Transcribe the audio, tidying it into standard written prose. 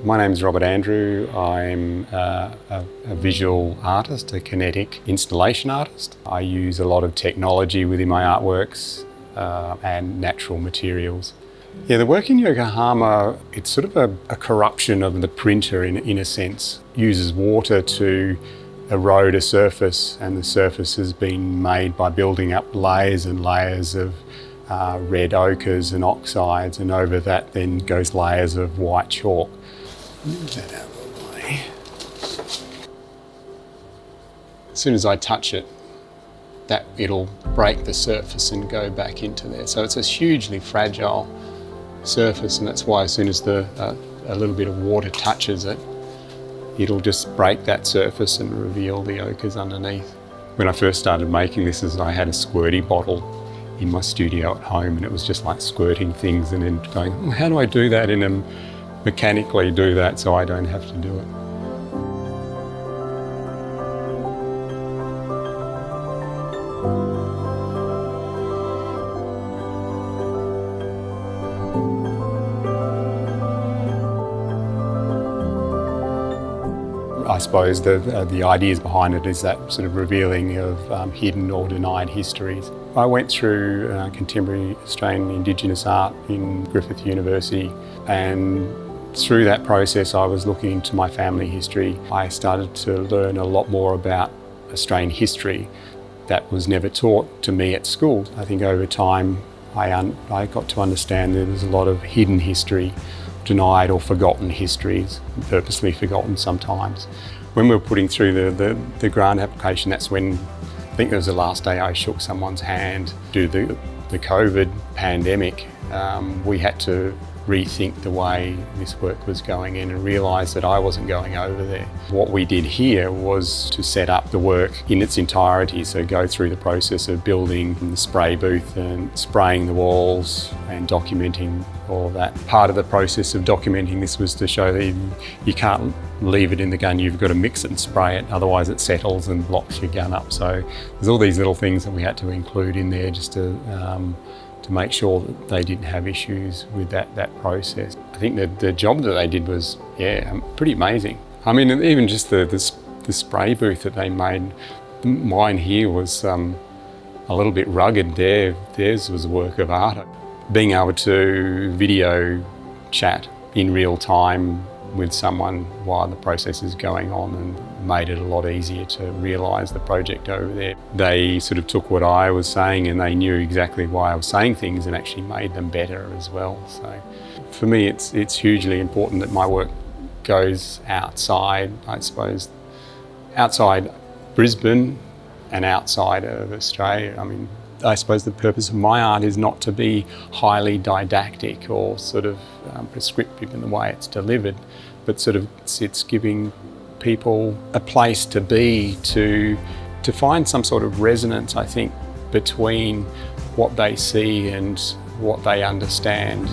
My name is Robert Andrew. I'm a visual artist, a kinetic installation artist. I use a lot of technology within my artworks and natural materials. Yeah, the work in Yokohama, it's sort of a corruption of the printer in a sense. It uses water to erode a surface, and the surface has been made by building up layers and layers of red ochres and oxides, and over that then goes layers of white chalk. Move that out of the way. As soon as I touch it, it'll break the surface and go back into there. So it's a hugely fragile surface, and that's why as soon as a little bit of water touches it, it'll just break that surface and reveal the ochres underneath. When I first started making this, I had a squirty bottle in my studio at home, and it was just like squirting things and then going, oh, how do I do that and mechanically do that so I don't have to do it. I suppose the ideas behind it is that sort of revealing of hidden or denied histories. I went through contemporary Australian Indigenous art in Griffith University, and through that process I was looking into my family history. I started to learn a lot more about Australian history that was never taught to me at school. I think over time I got to understand that there's a lot of hidden history, denied or forgotten histories, purposely forgotten sometimes. When we were putting through the grant application, that's when I think it was the last day I shook someone's hand. Due to the COVID pandemic, we had to rethink the way this work was going in and realise that I wasn't going over there. What we did here was to set up the work in its entirety, so go through the process of building the spray booth and spraying the walls and documenting all of that. Part of the process of documenting this was to show that you can't leave it in the gun, you've got to mix it and spray it, otherwise it settles and blocks your gun up. So there's all these little things that we had to include in there just to make sure that they didn't have issues with that process. I think that the job that they did was, pretty amazing. I mean, even just the spray booth that they made, mine here was a little bit rugged. Theirs was a work of art. Being able to video chat in real time with someone while the process is going on and made it a lot easier to realise the project over there. They sort of took what I was saying and they knew exactly why I was saying things and actually made them better as well. So for me it's hugely important that my work goes outside, I suppose, outside Brisbane and outside of Australia. I mean, I suppose the purpose of my art is not to be highly didactic or sort of prescriptive in the way it's delivered, but sort of it's giving people a place to be, to find some sort of resonance, I think, between what they see and what they understand.